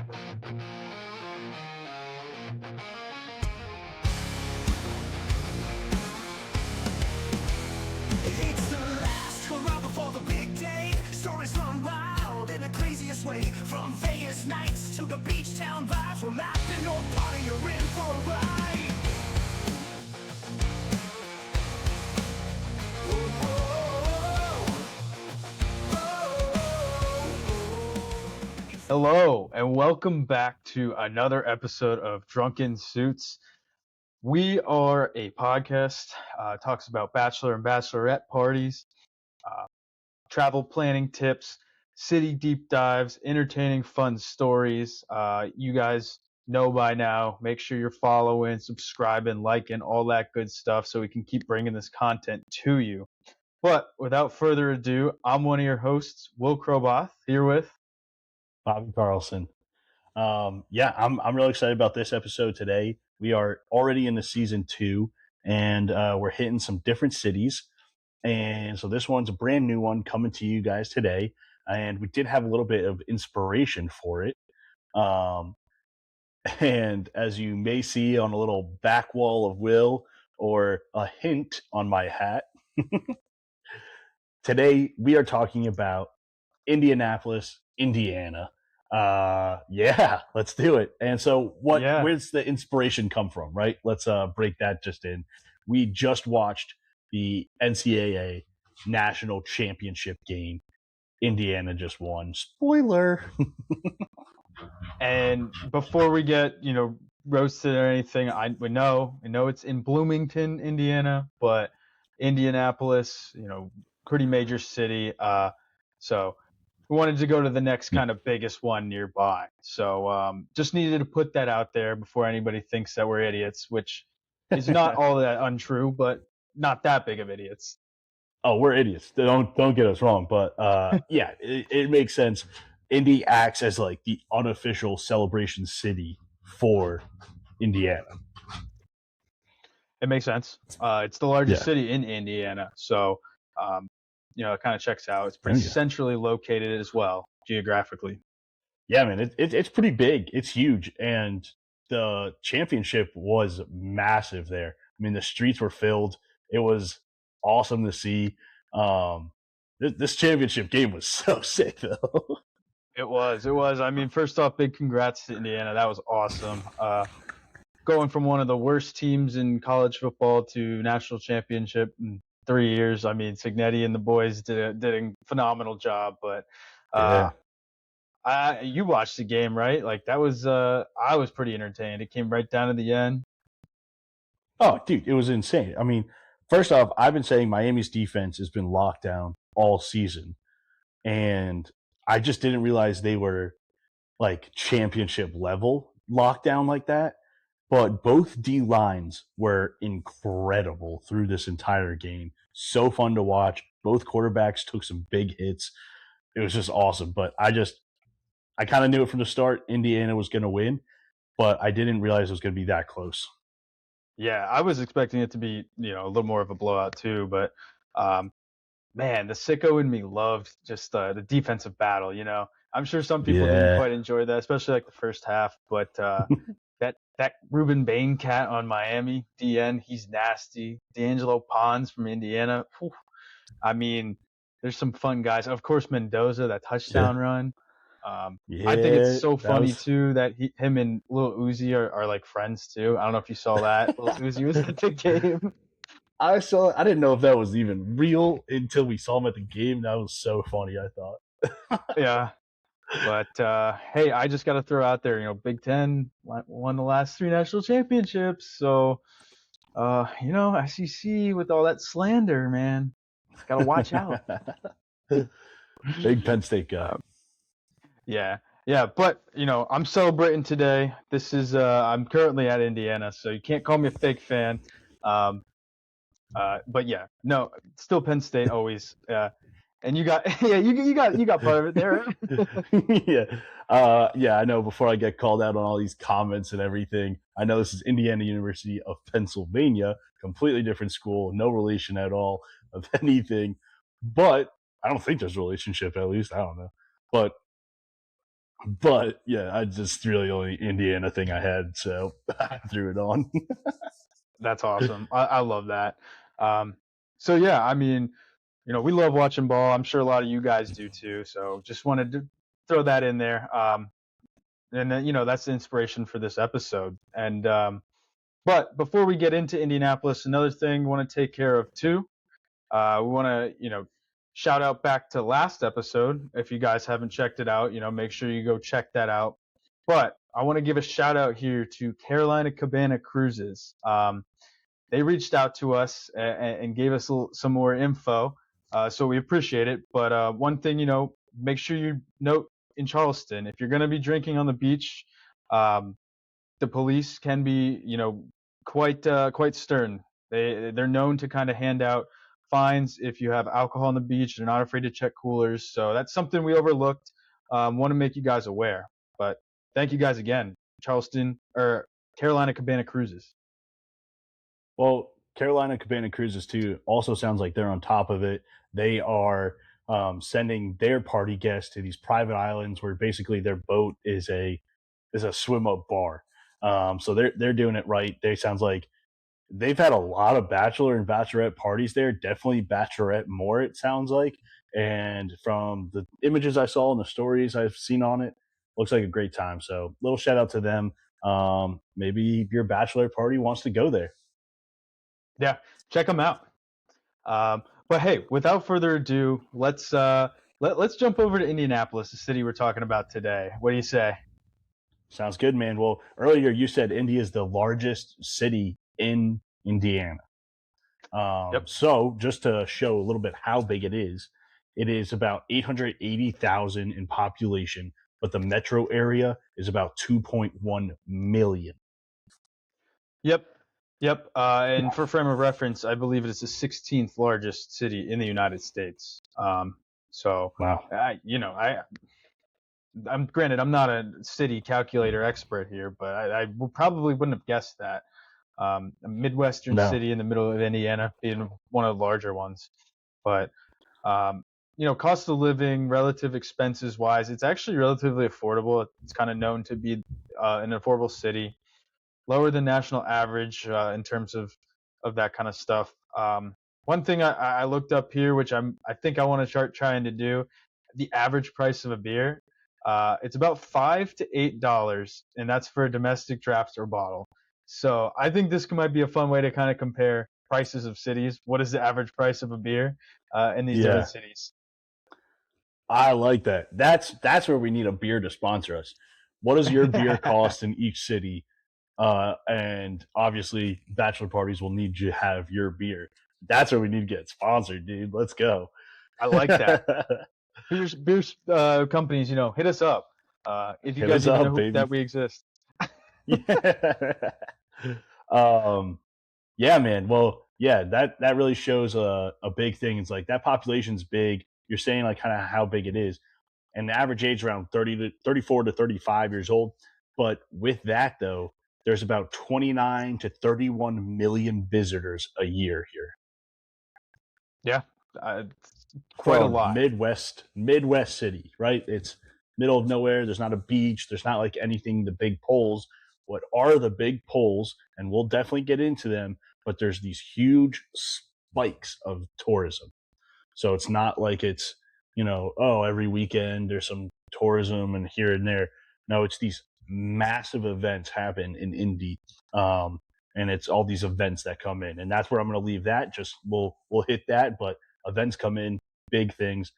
It's the last hurrah before the big day. Stories run wild in the craziest way. From Vegas nights to the beach town vibes. From laughing or party, you're in for a ride. Hello, and welcome back to another episode of Drunken Suits. We are a podcast talks about bachelor and bachelorette parties, travel planning tips, city deep dives, entertaining fun stories. You guys know by now. Make sure you're following, subscribing, liking, all that good stuff so we can keep bringing this content to you. But without further ado, I'm one of your hosts, Will Kroboth, here with Bobby Carlson. I'm really excited about this episode today. We are already into season 2, and we're hitting some different cities. And so this one's a brand new one coming to you guys today. And we did have a little bit of inspiration for it. And as you may see on a little back wall of Will, or a hint on my hat, today we are talking about Indianapolis, Indiana. Let's do it. And so where's the inspiration come from, right? Let's break that just in. We just watched the NCAA national championship game. Indiana just won. Spoiler. And before we get, roasted or anything, we know it's in Bloomington, Indiana, but Indianapolis, pretty major city. So we wanted to go to the next kind of biggest one nearby. So just needed to put that out there before anybody thinks that we're idiots, which is not all that untrue, but not that big of idiots. Oh, we're idiots. Don't get us wrong, but it makes sense. Indy acts as like the unofficial celebration city for Indiana. It makes sense. It's the largest city in Indiana, so it kind of checks out. It's pretty centrally located as well, geographically. Yeah, man, it's pretty big. It's huge, and the championship was massive there. I mean, the streets were filled. It was awesome to see. This championship game was so sick, though. It was. I mean, first off, big congrats to Indiana. That was awesome. Going from one of the worst teams in college football to national championship in 3 years. I mean, Signetti and the boys did a phenomenal job. But you watched the game, right? Like that was. I was pretty entertained. It came right down to the end. Oh, dude, it was insane. I mean, first off, I've been saying Miami's defense has been locked down all season, and I just didn't realize they were like championship level lockdown like that. But both D lines were incredible through this entire game. So fun to watch. Both quarterbacks took some big hits. It was just awesome. But I kind of knew it from the start. Indiana was going to win, but I didn't realize it was going to be that close. Yeah, I was expecting it to be, a little more of a blowout too. But man, the sicko in me loved just the defensive battle. I'm sure some people didn't quite enjoy that, especially like the first half. But that Ruben Bain cat on Miami, DN, he's nasty. D'Angelo Pons from Indiana. Whew. I mean, there's some fun guys. Of course, Mendoza, that touchdown run. I think it's so funny too that him and Lil Uzi are like friends too. I don't know if you saw that. Lil Uzi was at the game. I saw it. I didn't know if that was even real until we saw him at the game. That was so funny, I thought. Yeah. But hey, I just got to throw out there, Big Ten won the last 3 national championships. So, SEC with all that slander, man, got to watch out. Big Penn State guy. Yeah. But, I'm celebrating today. This is I'm currently at Indiana, so you can't call me a fake fan. But yeah, no, still Penn State always. And you got you got part of it there. I know. Before I get called out on all these comments and everything, I know this is Indiana University of Pennsylvania, completely different school, no relation at all of anything. But I don't think there's a relationship. At least I don't know. But But yeah, I just really only Indiana thing I had, so I threw it on. That's awesome. I love that. Um, so yeah, I mean, we love watching ball. I'm sure a lot of you guys do too. So just wanted to throw that in there. And then, that's the inspiration for this episode. And but before we get into Indianapolis, another thing we want to take care of too. We want to, shout out back to last episode. If you guys haven't checked it out, make sure you go check that out. But I want to give a shout out here to Carolina Cabana Cruises. They reached out to us and gave us some more info. So we appreciate it. But one thing, make sure you note in Charleston, if you're going to be drinking on the beach, um, the police can be, quite stern. They're known to kind of hand out fines if you have alcohol on the beach. They're not afraid to check coolers. So that's something we overlooked. Want to make you guys aware. But thank you guys again, Charleston or Carolina Cabana Cruises. Well, Carolina Cabana Cruises too also sounds like they're on top of it. They are sending their party guests to these private islands where basically their boat is a swim up bar. So they're doing it right. They sounds like they've had a lot of bachelor and bachelorette parties there. Definitely bachelorette more. It sounds like, and from the images I saw and the stories I've seen on it, looks like a great time. So little shout out to them. Maybe your bachelor party wants to go there. Yeah, check them out. But hey, without further ado, let's jump over to Indianapolis, the city we're talking about today. What do you say? Sounds good, man. Well, earlier you said Indy is the largest city in Indiana. Yep. So just to show a little bit how big it is about 880,000 in population, but the metro area is about 2.1 million. Yep. Yep. And for frame of reference, I believe it is the 16th largest city in the United States. So, Wow. I'm granted, I'm not a city calculator expert here, but I probably wouldn't have guessed that. A Midwestern No. city in the middle of Indiana being one of the larger ones. But, cost of living, relative expenses wise, it's actually relatively affordable. It's kind of known to be an affordable city, lower than national average in terms of that kind of stuff. One thing I looked up here, which I think I want to start trying to do, the average price of a beer. It's about $5 to $8, and that's for a domestic draft or bottle. So I think this might be a fun way to kind of compare prices of cities. What is the average price of a beer in these different Yeah, cities? I like that. That's where we need a beer to sponsor us. What does your beer cost in each city? And obviously, bachelor parties will need you to have your beer. That's where we need to get sponsored, dude. Let's go. I like that. Beer companies, hit us up if you Hit guys us even up, know baby. that we exist. Yeah. um, yeah, man. Well, yeah, that really shows a big thing. It's like that population's big. You're saying like kind of how big it is, and the average age around 34 to 35 years old. But with that though, there's about 29 to 31 million visitors a year here Yeah, quite a from lot. Midwest city, right? It's middle of nowhere. There's not a beach. There's not like anything. The big poles. What are the big poles? And we'll definitely get into them. But there's these huge spikes of tourism. So it's not like it's every weekend there's some tourism and here and there. No, it's these massive events happen in Indy. And it's all these events that come in, and that's where I'm going to leave that. Just we'll hit that, but events come in, big things.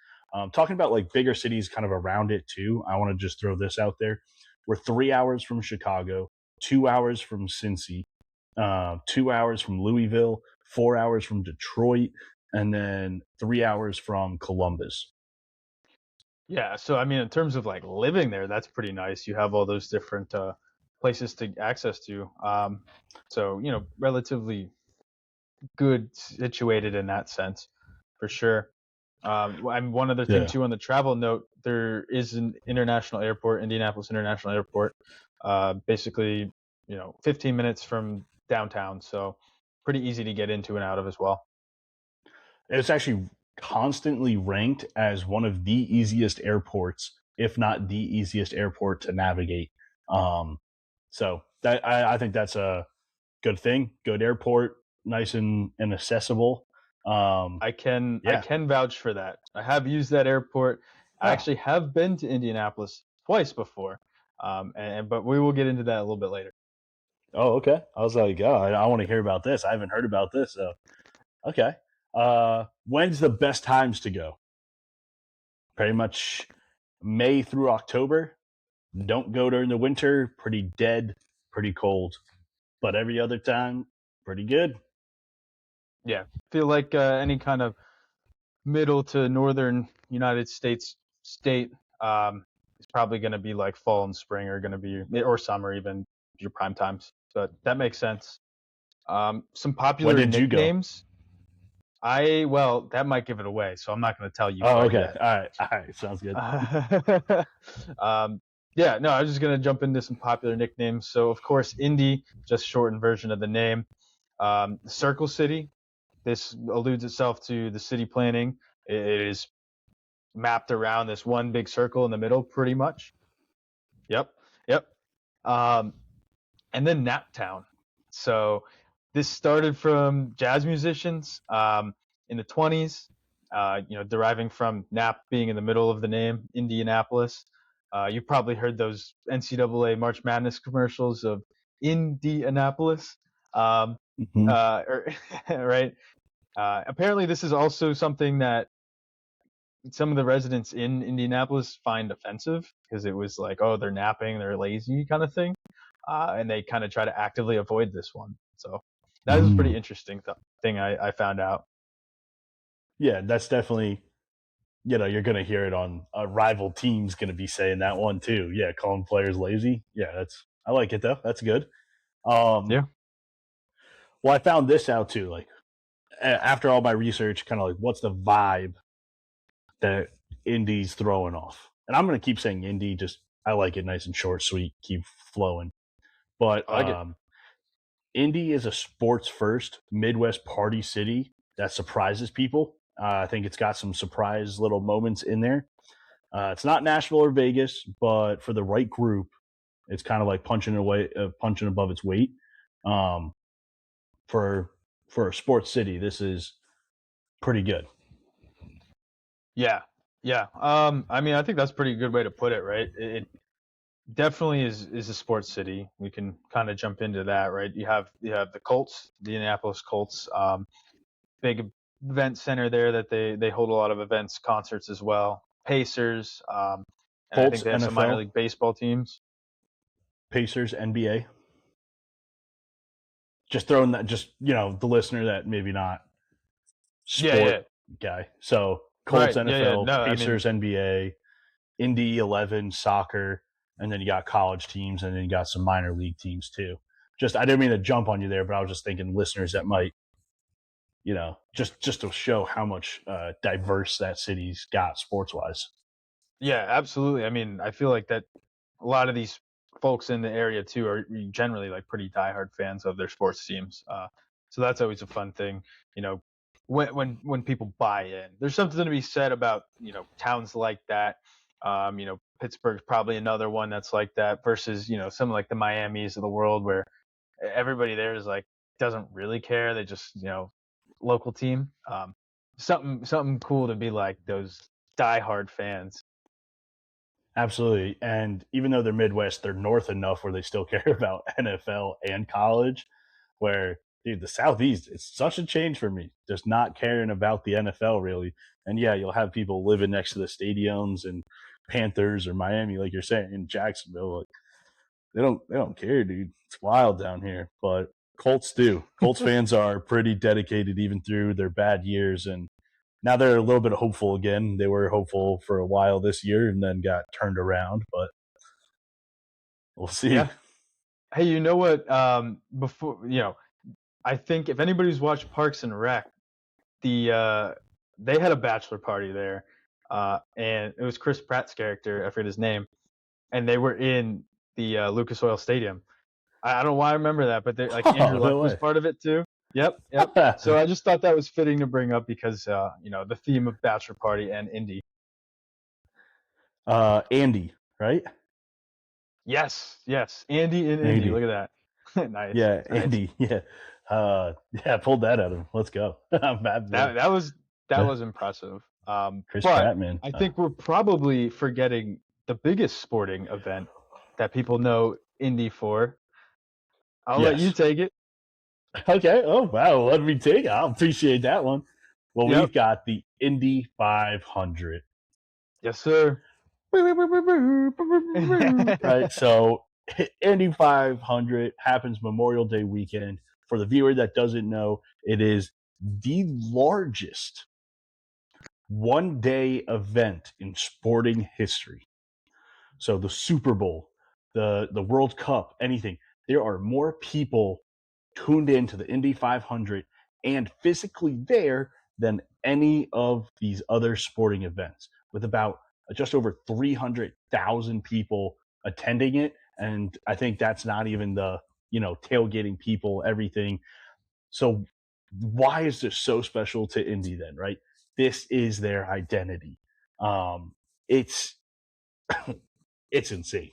Talking about like bigger cities kind of around it too. I want to just throw this out there. We're 3 hours from Chicago, 2 hours from Cincy, 2 hours from Louisville, 4 hours from Detroit, and then 3 hours from Columbus. Yeah, so I mean, in terms of like living there, that's pretty nice. You have all those different places to access to. So relatively good situated in that sense, for sure. And one other thing Yeah. too on the travel note, there is an international airport, Indianapolis International Airport, basically 15 minutes from downtown, so pretty easy to get into and out of as well. It's actually constantly ranked as one of the easiest airports if not the easiest airport to navigate. So that I think that's a good thing. Good airport, nice and accessible. I can Yeah. vouch for that. I have used that airport. I Oh, actually have been to Indianapolis twice before, but we will get into that a little bit later. oh, okay. I was like, oh, I want to hear about this. I haven't heard about this. So, okay. When's the best times to go? Pretty much May through October. Don't go during the winter. Pretty dead, pretty cold. But every other time, pretty good. Yeah, feel like any kind of middle to northern United States state is probably going to be like fall and spring are going to be, or summer even, your prime times. So that makes sense. Some When popular did you go? nicknames. Well, that might give it away, so I'm not going to tell you Oh, quite okay. yet. All right. Sounds good. Yeah, no, I was just going to jump into some popular nicknames. So, of course, Indy, just shortened version of the name. Circle City, this alludes itself to the city planning. It is mapped around this one big circle in the middle, pretty much. Yep, yep. Um, and then Naptown. So this started from jazz musicians in the 20s, deriving from Nap being in the middle of the name, Indianapolis. You've probably heard those NCAA March Madness commercials of Indianapolis, Mm-hmm. right? Apparently, this is also something that some of the residents in Indianapolis find offensive because it was like, oh, they're napping, they're lazy kind of thing. And they kind of try to actively avoid this one. So that was a pretty interesting thing I found out. Yeah, that's definitely, you're going to hear it on a rival team's going to be saying that one too. Yeah, calling players lazy. Yeah, I like it though. That's good. Yeah. Well, I found this out too. Like after all my research, kind of like what's the vibe that Indy's throwing off? And I'm going to keep saying Indy. Just I like it nice and short, sweet, keep flowing. But I like it. Indy is a sports first Midwest party city that surprises people. I think it's got some surprise little moments in there. It's not Nashville or Vegas, but for the right group, it's kind of like punching above its weight. Um, for a sports city, this is pretty good. Yeah. Yeah. I mean, I think that's a pretty good way to put it, right? It definitely is a sports city. We can kind of jump into that, right? You have the Colts, the Indianapolis Colts, big event center there that they hold a lot of events, concerts as well. Pacers, and I Colts, think they have some minor NFL, league baseball teams. Pacers, NBA. Just throwing that, just the listener that maybe not Yeah, yeah, sport guy. So Colts, right. Yeah, yeah. NFL, No, I mean, Pacers, NBA, Indy 11, soccer, and then you got college teams, and then you got some minor league teams too. Just I didn't mean to jump on you there, but I was just thinking listeners that might, just to show how much diverse that city's got sports wise. yeah, absolutely. I mean, I feel like that a lot of these folks in the area too are generally like pretty diehard fans of their sports teams. So that's always a fun thing, you know, when people buy in. There's something to be said about towns like that. Pittsburgh's probably another one that's like that versus some like the Miamis of the world where everybody there is like doesn't really care. They just local team. Something cool to be like those diehard fans. Absolutely. And even though they're Midwest, they're north enough where they still care about NFL and college. Where, dude, the Southeast, it's such a change for me. Just not caring about the NFL really. And yeah, you'll have people living next to the stadiums and Panthers or Miami, like you're saying, in Jacksonville. Like they don't care, dude. It's wild down here. But Colts do. Colts fans are pretty dedicated even through their bad years, and now they're a little bit hopeful again. They were hopeful for a while this year and then got turned around, but we'll see. Yeah. Hey, you know what? Before I think if anybody's watched Parks and Rec, they had a bachelor party there, and it was Chris Pratt's character. I forget his name, and they were in the Lucas Oil Stadium. I don't know why I remember that, but like Andrew Oh, no Luck was way. part of it too. Yep, yep. So I just thought that was fitting to bring up because the theme of bachelor party and indie. Andy, right? Yes, yes. Andy and Indy. Andy. Look at that. Nice, Yeah, nice. Andy. Yeah. Yeah, pulled that out of him. Let's go. I'm happy for That was impressive. Chris But Pratt, man. I think we're probably forgetting the biggest sporting event that people know Indy for. I'll let you Yes. take it. Okay. Oh, wow. Let me take it. I appreciate that one. Well, Yep. we've got the Indy 500. Yes, sir. Right. So, Indy 500 happens Memorial Day weekend. For the viewer that doesn't know, it is the largest one-day event in sporting history. So the Super Bowl, the World Cup, anything. There are more people tuned in to the Indy 500 and physically there than any of these other sporting events, with about just over 300,000 people attending it. And I think that's not even the, tailgating people, everything. So why is this so special to Indy then, right? This is their identity. It's it's insane.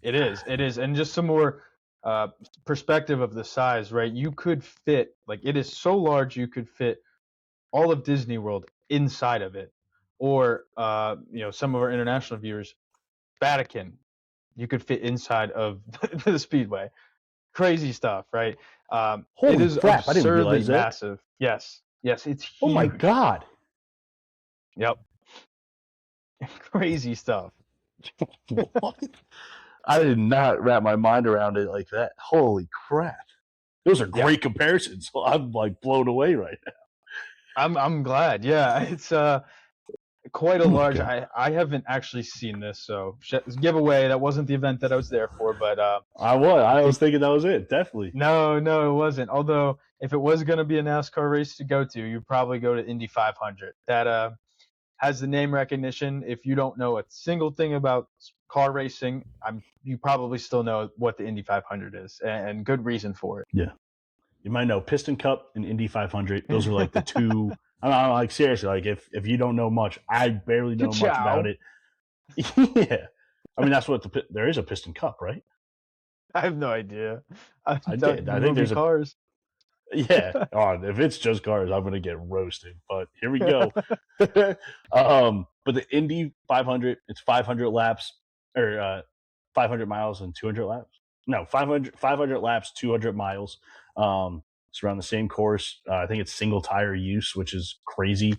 It is. It is. And just some more uh, perspective of the size, right? You could fit, like, it is so large, you could fit all of Disney World inside of it. Or, some of our international viewers, Vatican, you could fit inside of the Speedway. Crazy stuff, right? It Holy is crap! I didn't absurdly realize that. massive. Yes. Yes, it's Oh my huge. god! Yep. Crazy stuff. What? I did not wrap my mind around it like that. Holy crap! Those are Yeah. great comparisons. I'm like blown away right now. I'm glad. Yeah, it's quite a Oh my large. god! I haven't actually seen this, so giveaway. That wasn't the event that I was there for, but I I was think thinking that was it. Definitely. no, it wasn't. Although if it was going to be a NASCAR race to go to, you'd probably go to Indy 500. That has the name recognition. If you don't know a single thing about car racing, you probably still know what the Indy 500 is, and good reason for it. Yeah. You might know Piston Cup and Indy 500. Those are like the two. I'm not like seriously. Like if you don't know much, I barely know much about Ciao. it. Yeah. I mean that's what there is a Piston Cup, right? I have no idea. I I thought did. the I think movie there's a Cars. yeah. Oh, if it's just cars, I'm gonna get roasted. But here we go. But the Indy 500, it's 500 laps or 500 miles and 200 laps. No, 500 laps, 200 miles. It's around the same course. I think it's single tire use, which is crazy.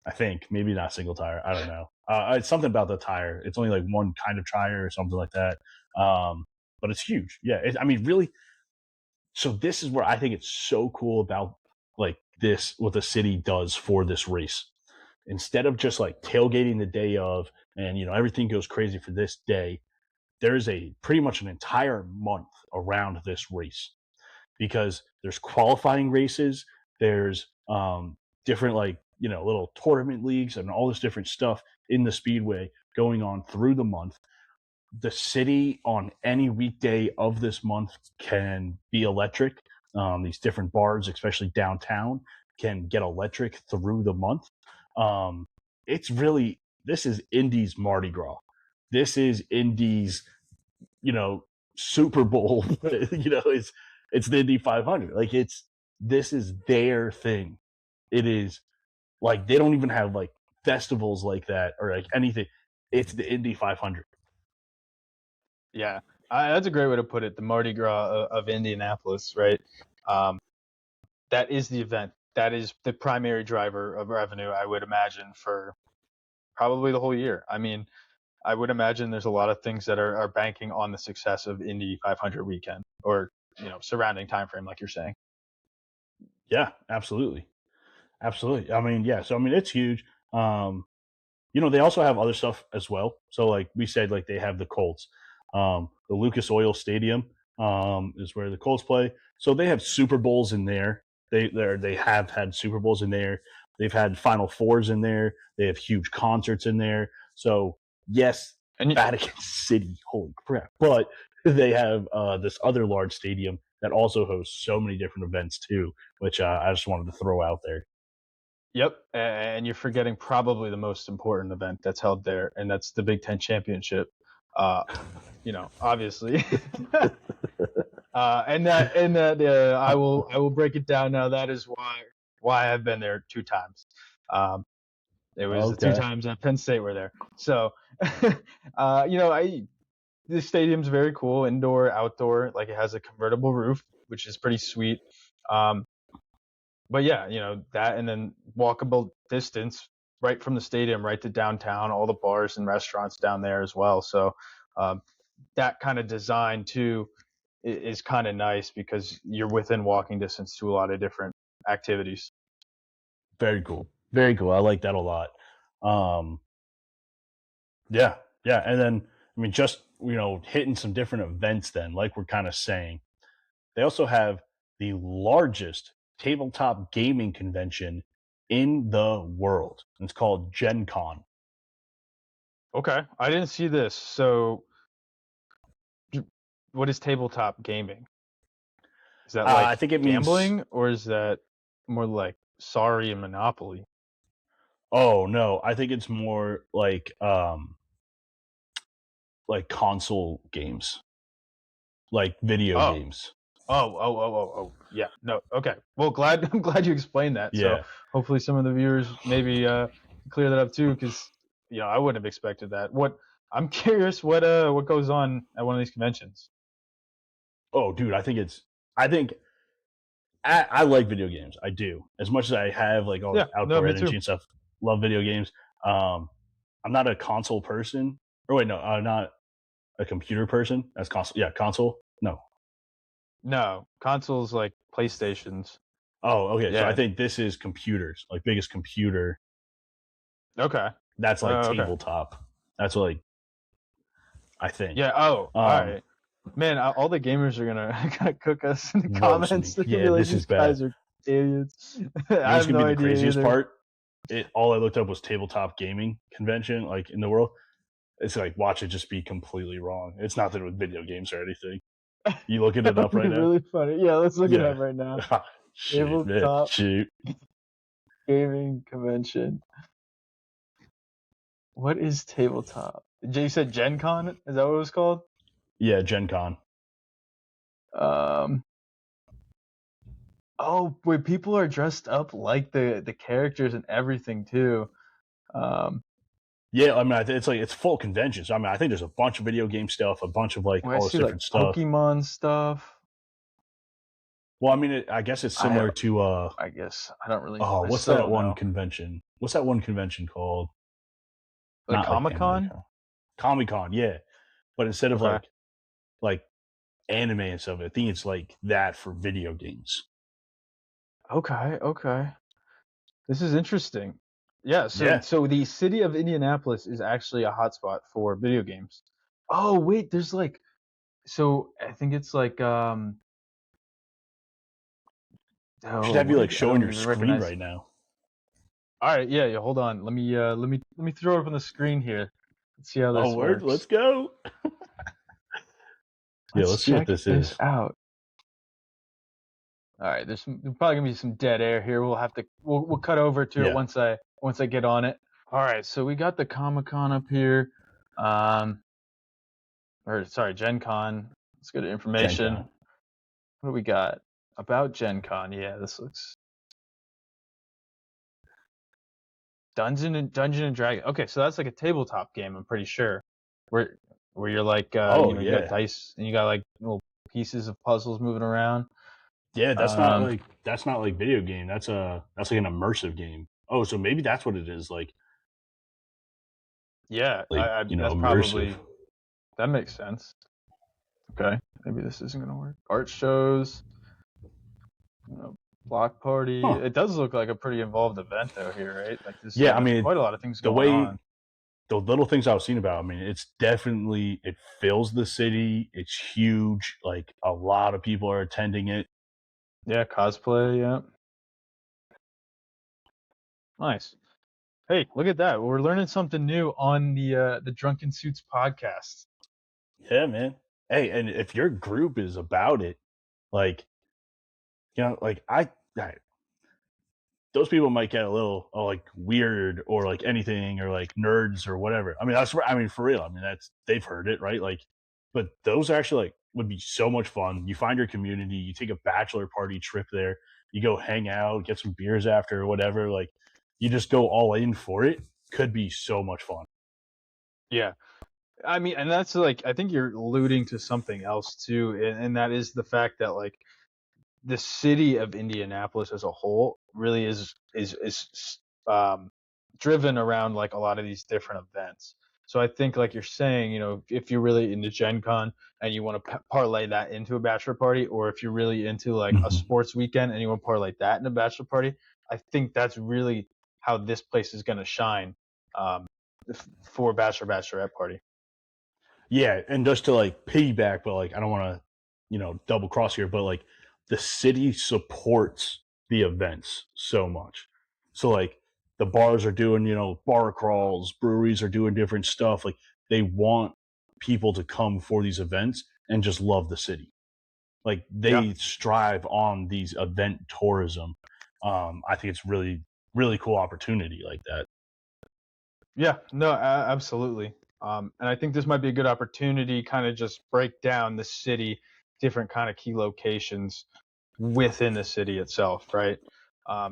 I think maybe not single tire. I don't know. It's something about the tire. It's only like one kind of tire or something like that. But it's huge. Yeah. I mean, really, so this is where I think it's so cool about like this what the city does for this race. Instead of just like tailgating the day of and everything goes crazy for this day, there's a pretty much an entire month around this race because there's qualifying races, there's different like little tournament leagues and all this different stuff in the speedway going on through the month. The city on any weekday of this month can be electric. These different bars, especially downtown, can get electric through the month. It's really this is Indy's Mardi Gras. This is Indy's, you know, Super Bowl. It's the Indy 500. Like this is their thing. It is like they don't even have like festivals like that or like anything. It's the Indy 500. Yeah, that's a great way to put it. The Mardi Gras of Indianapolis, right? Um, that is the event. That is the primary driver of revenue, I would imagine, for probably the whole year. I mean, I would imagine there's a lot of things that are banking on the success of Indy 500 weekend or surrounding time frame, like you're saying. Yeah, absolutely. Absolutely. I mean, yeah. So I mean, it's huge. They also have other stuff as well. So like we said, like they have the Colts. The Lucas Oil Stadium is where the Colts play. So they have Super Bowls in there. They have had Super Bowls in there. They've had Final Fours in there. They have huge concerts in there. So yes, And Vatican City, holy crap! But they have this other large stadium that also hosts so many different events too, which I just wanted to throw out there. Yep, and you're forgetting probably the most important event that's held there, and that's the Big Ten championship. Uh, obviously. I will break it down now. That is why I've been there 2 times. Um, it was the two Okay. times at Penn State were there. So, the stadium's very cool, indoor, outdoor. Like it has a convertible roof, which is pretty sweet. Um, but yeah, that, and then walkable distance right from the stadium right to downtown, all the bars and restaurants down there as well. So um, that kind of design too is kind of nice because you're within walking distance to a lot of different activities. Very cool. Very cool. I like that a lot. Yeah, yeah. And then, I mean, just, hitting some different events then, like we're kind of saying. They also have the largest tabletop gaming convention in the world. It's called Gen Con. Okay, I didn't see this. So, what is tabletop gaming? Is that I like think it means, gambling, or is that more like Sorry and Monopoly? oh no, I think it's more like console games, like video Oh, games. oh. Yeah. No. Okay. Well, I'm glad you explained that. So Yeah. hopefully some of the viewers maybe clear that up too, because I wouldn't have expected that. I'm curious what goes on at one of these conventions. Oh, dude, I think I like video games. I do. As much as I have like all Yeah. this No, outdoor me energy too. and stuff, love video games. I'm not a console person. Or wait, no, I'm not a computer person. That's console. Yeah, console. No. No, consoles like PlayStations. Oh, okay. So I Yeah. think this is computers, like biggest computer. Okay. That's like Okay. tabletop. That's what, like, I think. Yeah. Oh, all Um, right. Man, all the gamers are gonna cook us in the Roast comments. me. They're gonna be Yeah, like, this is "These bad. guys are idiots." You I know what's have gonna no be the idea craziest either. part? All I looked up was tabletop gaming convention, like in the world. It's like watch it just be completely wrong. It's nothing with video games or anything. You looking That it would up be right now? really funny. Yeah, let's look it Yeah. up right now. Shoot, man. Tabletop Shoot. gaming convention. What is tabletop? You said Gen Con? Is that what it was called? Yeah, Gen Con. Um. Oh, wait, people are dressed up like the characters and everything too. Um. Yeah, I mean, it's full convention. So I mean, I think there's a bunch of video game stuff, a bunch of like Wait, I all this see like different stuff. Pokemon stuff. Well, I mean, I guess it's I similar to I guess I don't really. oh, I what's still that don't one know. convention? What's that one convention called? Like Not like Comic Anime Con. Con. Comic Con, yeah. But instead of Okay. like anime and stuff, I think it's like that for video games. Okay. Okay. This is interesting. Yeah, so Yeah. so the city of Indianapolis is actually a hotspot for video games. Oh, wait, there's like so I think it's like Should oh, have you what like is I showing don't your even screen recognize. right now. All right, yeah, hold on. Let me throw it up on the screen here. Let's see how Oh, this word, let's works. go. Yeah, Let's let's see what check this this is. out. All right, there's probably gonna be some dead air here. We'll cut over to it Yeah, once I get on it. All right, so we got the Comic Con up here. Um, or sorry, Gen Con. Let's go to Gen information. Con. What do we got about Gen Con? Yeah, this looks Dungeon and Dragon. Okay, so that's like a tabletop game. I'm pretty sure, where where you're like Oh you got yeah, dice and you got like little pieces of puzzles moving around. yeah. Um, That's not like video game. That's like an immersive game. Oh, so maybe that's what it is. yeah, that's Immersive. probably that makes sense. Okay, maybe this isn't gonna work. Art shows, you know, block party. Huh. It does look like a pretty involved event though here, right? Like this, Yeah, I mean, quite a lot of things the going on. way the little things I've seen about. I mean, it's definitely it fills the city. It's huge. Like a lot of people are attending it. Yeah, cosplay. Yeah, nice. Hey, look at that. We're learning something new on the Drunken Suits podcast. Yeah, man. Hey, and if your group is about it, like like I those people might get a little like weird or like anything or like nerds or whatever. I mean, for real. I mean, they've heard it, right? Like, but those actually like would be so much fun. You find your community, you take a bachelor party trip there, you go hang out, get some beers after or whatever. Like, you just go all in for it. Could be so much fun. Yeah. I mean, and that's like, I think you're alluding to something else too, and that is the fact that like the city of Indianapolis as a whole really is driven around like a lot of these different events. So I think, like you're saying, if you're really into Gen Con and you want to parlay that into a bachelor party, or if you're really into like a Mhm. sports weekend and you want to parlay that in a bachelor party, I think that's really how this place is going to shine um, for a bachelorette party. Yeah, and just to like piggyback, but like I don't want to, double cross here, but like the city supports the events so much. So like the bars are doing, bar crawls, breweries are doing different stuff. Like they want people to come for these events and just love the city. Like Yeah. they strive on these event tourism. I think it's really, really cool opportunity like that. Yeah, no, absolutely. And I think this might be a good opportunity, kind of just break down the city, different kind of key locations within the city itself, right?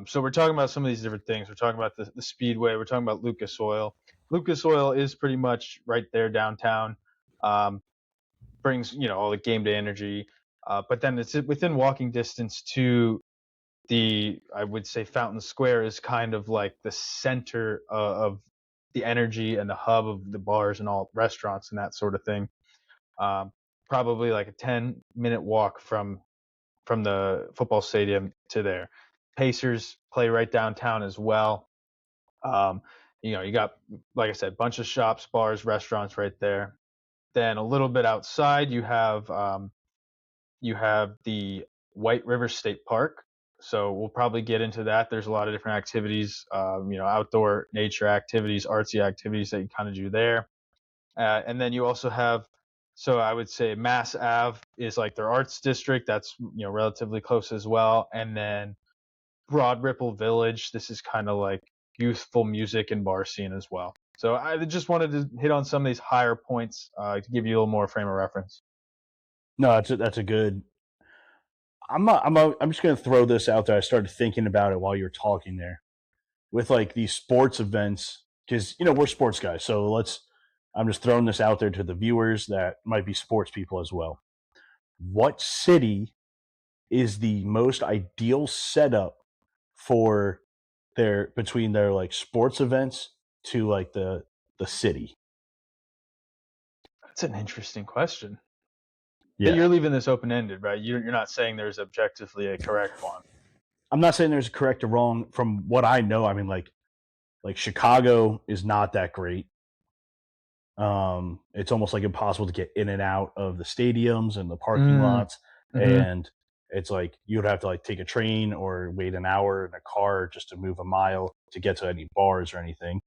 So we're talking about some of these different things. We're talking about the Speedway. We're talking about Lucas Oil. Lucas Oil is pretty much right there downtown. Um, Brings all the game day energy, but then it's within walking distance to I would say Fountain Square is kind of like the center of the energy and the hub of the bars and all restaurants and that sort of thing. Um, Probably like a 10-minute walk from the football stadium to there. Pacers play right downtown as well. Um, you got, like I said, a bunch of shops, bars, restaurants right there. Then a little bit outside, you have the White River State Park. So we'll probably get into that. There's a lot of different activities, outdoor nature activities, artsy activities that you kind of do there. And then you also have, so I would say Mass Ave is like their arts district. That's relatively close as well. And then Broad Ripple Village. This is kind of like youthful music and bar scene as well. So I just wanted to hit on some of these higher points to give you a little more frame of reference. No, that's a good. I'm just gonna throw this out there. I started thinking about it while you were talking there with like these sports events because we're sports guys. So I'm just throwing this out there to the viewers that might be sports people as well. What city is the most ideal setup for their between their like sports events to like the city? That's an interesting question. Yeah, You're leaving this open ended, right? You're not saying there's objectively a correct one. I'm not saying there's a correct or wrong. From what I know, I mean like Chicago is not that great. It's almost like impossible to get in and out of the stadiums and the parking Mm, lots, hmm. and it's like you would have to like take a train or wait an hour in a car just to move a mile to get to any bars or anything.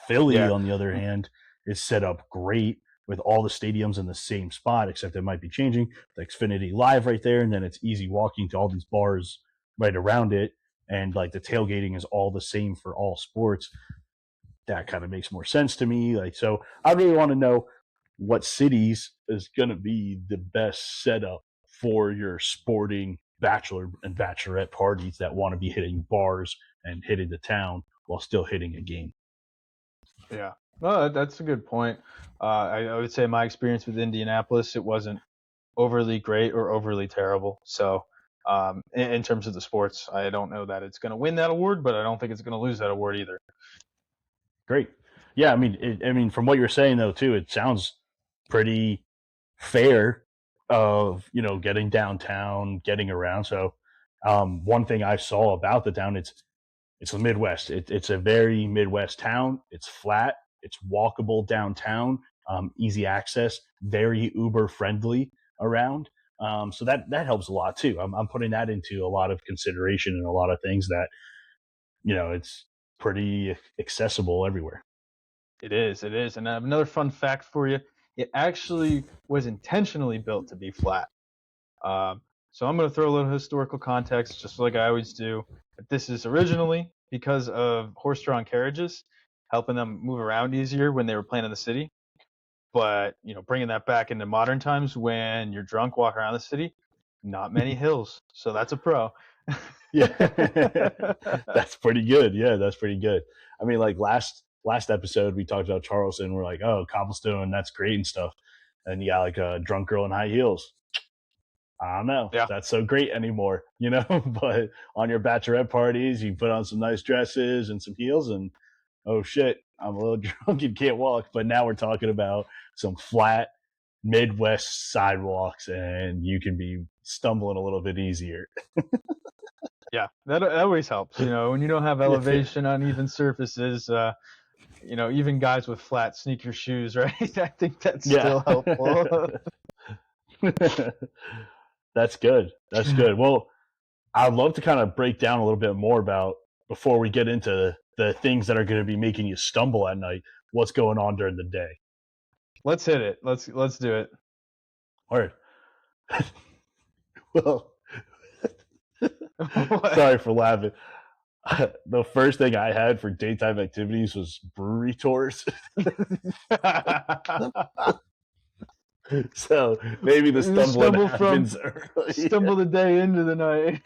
Philly, Yeah. on the other Mm, hand, is set up great with all the stadiums in the same spot, except it might be changing. The Xfinity Live right there, and then it's easy walking to all these bars right around it. And like the tailgating is all the same for all sports. That kind of makes more sense to me. Like, so I really want to know what cities is going to be the best setup for your sporting bachelor and bachelorette parties that want to be hitting bars and hitting the town while still hitting a game. yeah. Well, that's a good point. I would say my experience with Indianapolis, it wasn't overly great or overly terrible. So, in terms of the sports, I don't know that it's going to win that award, but I don't think it's going to lose that award either. Great. Yeah, I mean, from what you're saying though, too, it sounds pretty fair. Of getting downtown, getting around. So, one thing I saw about the town, it's the Midwest. It's a very Midwest town. It's flat. It's walkable downtown. Easy access. Very Uber friendly around. So that helps a lot too. I'm putting that into a lot of consideration and a lot of things that it's pretty accessible everywhere. It is. It is. And I have another fun fact for you. It actually was intentionally built to be flat. So I'm going to throw a little historical context, just like I always do. This is originally because of horse-drawn carriages, helping them move around easier when they were playing in the city. But bringing that back into modern times when you're drunk, walking around the city, not many hills. So that's a pro. Yeah, that's pretty good. Yeah, that's pretty good. I mean, like last episode we talked about Charleston. We're like, oh, cobblestone, that's great and stuff. And you got like a drunk girl in high heels. I don't know, Yeah. that's so great anymore, But on your bachelorette parties, you put on some nice dresses and some heels, and oh shit, I'm a little drunk and can't walk. But now we're talking about some flat Midwest sidewalks, and you can be stumbling a little bit easier. Yeah, that always helps. When you don't have elevation, uneven surfaces, even guys with flat sneaker shoes, right? I think that's Yeah. still helpful. That's good. That's good. Well, I'd love to kind of break down a little bit more about before we get into the things that are going to be making you stumble at night, what's going on during the day. Let's hit it. Let's do it. All right. Well, sorry for laughing. The first thing I had for daytime activities was brewery tours. So maybe the stumbling happens early. Stumble the day into the night.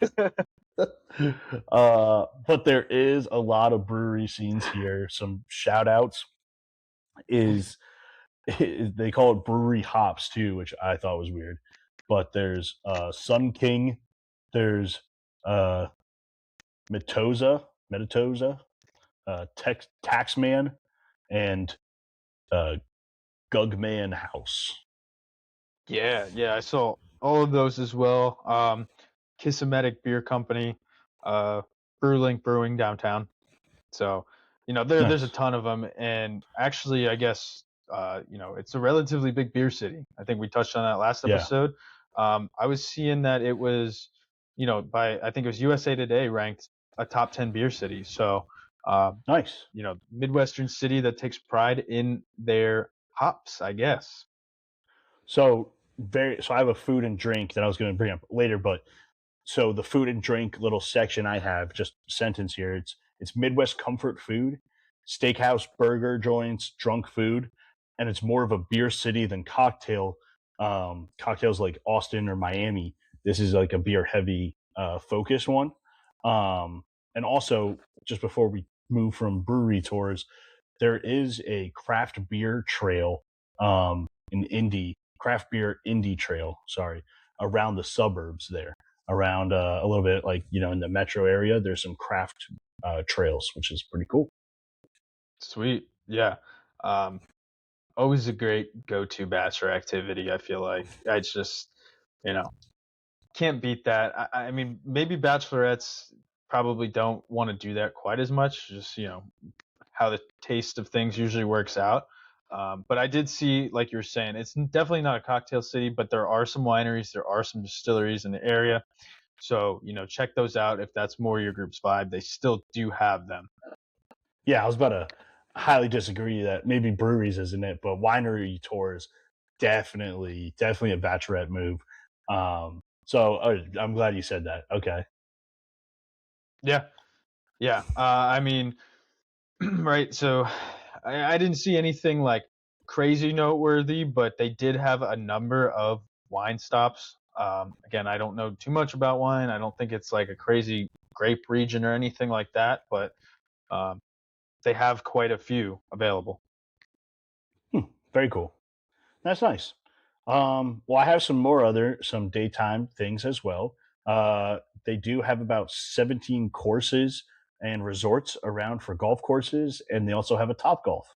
But there is a lot of brewery scenes here. Some shout outs is they call it brewery hops too, which I thought was weird. But there's Sun King, there's Metatosa, Taxman, and Gugman House. Yeah, I saw all of those as well. Kismatic Beer Company, Brewlink Brewing downtown. So, there's a ton of them, and actually, I guess, it's a relatively big beer city. I think we touched on that last Yeah. episode. I was seeing that it was, I think it was USA Today ranked a top 10 beer city. So, Nice. Midwestern city that takes pride in their hops, I guess. So I have a food and drink that I was going to bring up later, but so the food and drink little section I have, just sentence here, it's Midwest comfort food, steakhouse, burger joints, drunk food, and it's more of a beer city than cocktails like Austin or Miami. This is like a beer heavy focus one. And also, just before we move from brewery tours, there is a craft beer trail in Indy, craft beer Indy trail, around the suburbs there, around a little bit like, in the metro area. There's some craft trails, which is pretty cool. Sweet. Yeah. Always a great go-to bachelor activity. I feel like I just, can't beat that. I mean, maybe bachelorettes probably don't want to do that quite as much. Just how the taste of things usually works out. But I did see, like you're saying, it's definitely not a cocktail city, but there are some wineries, there are some distilleries in the area. So check those out if that's more your group's vibe. They still do have them. Yeah, I was about to highly disagree that maybe breweries isn't it, but winery tours definitely a bachelorette move. So I'm glad you said that. Okay. Yeah. I mean, right. So I didn't see anything like crazy noteworthy, but they did have a number of wine stops. Again, I don't know too much about wine. I don't think it's like a crazy grape region or anything like that, but they have quite a few available. Very cool. That's nice. Well, I have some daytime things as well. They do have about 17 courses and resorts around for golf courses, and they also have a Top Golf.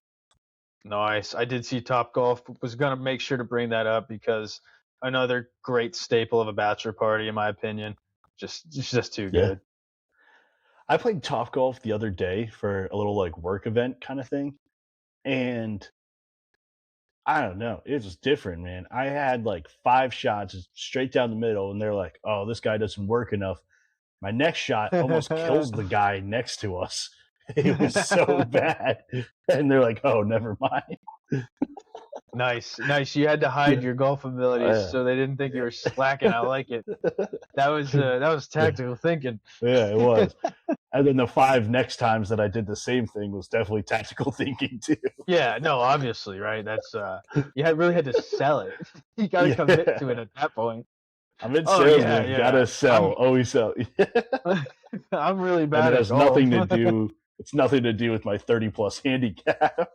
Nice. I did see Top Golf. Was gonna make sure to bring that up because another great staple of a bachelor party, in my opinion. Just too good. I played Top Golf the other day for a little like work event kind of thing, and I don't know, it was different, man. I had like 5 shots straight down the middle, and they're like, "Oh, this guy doesn't work enough." My next shot almost kills the guy next to us. It was so bad, and they're like, "Oh, never mind." Nice. You had to hide your golf abilities Yeah. so they didn't think you were slacking. I like it. That was tactical thinking. Yeah, it was. And then the 5 next times that I did the same thing was definitely tactical thinking too. Yeah, no, obviously, right? That's really had to sell it. You got to commit to it at that point. I'm in Oh sales, yeah, man. Gotta sell. Always sell. I'm really And bad it at has golf. nothing to do. It's nothing to do with my 30+ handicap.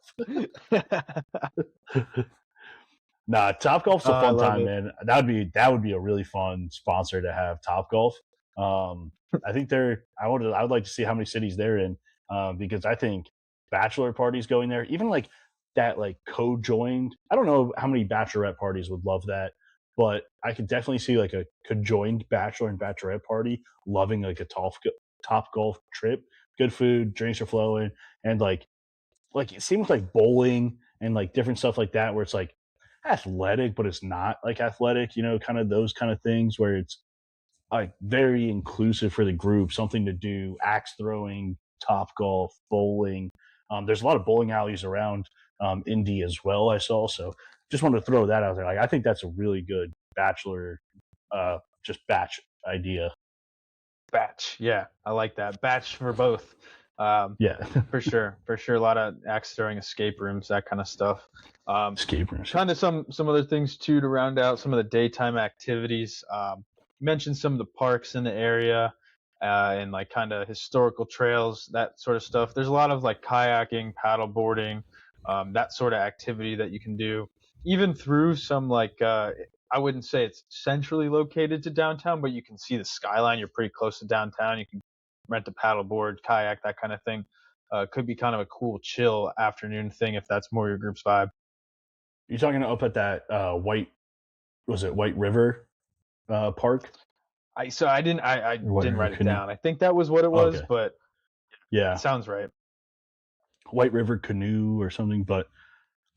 Nah, Top Golf's a I fun love time, it. man. That would be a really fun sponsor to have. Top Golf. I think I would like to see how many cities they're in, because I think bachelor parties going there, even like that, like co-joined. I don't know how many bachelorette parties would love that, but I could definitely see like a conjoined bachelor and bachelorette party loving like a Top Golf trip. Good food, drinks are flowing, and like it seems like bowling and like different stuff like that where it's like athletic but it's not like athletic, kind of those kind of things where it's like very inclusive for the group, something to do, axe throwing, top golf, bowling. There's a lot of bowling alleys around Indy as well, I saw. So just wanted to throw that out there. Like I think that's a really good bachelor just batch idea. Batch, yeah, I like that. Batch for both. Yeah. For sure. A lot of axe throwing, escape rooms, that kind of stuff. Escape rooms. Kind of some other things too to round out some of the daytime activities. You mentioned some of the parks in the area, and like kind of historical trails, that sort of stuff. There's a lot of like kayaking, paddle boarding, that sort of activity that you can do, even through some like I wouldn't say it's centrally located to downtown, but you can see the skyline. You're pretty close to downtown. You can rent a paddle board, kayak, that kind of thing. Could be kind of a cool chill afternoon thing if that's more your group's vibe. You're talking up at that White River Park? I didn't White River write it Canoe. down. I think that was what it was, Okay. but Yeah. it sounds right. White River Canoe or something, but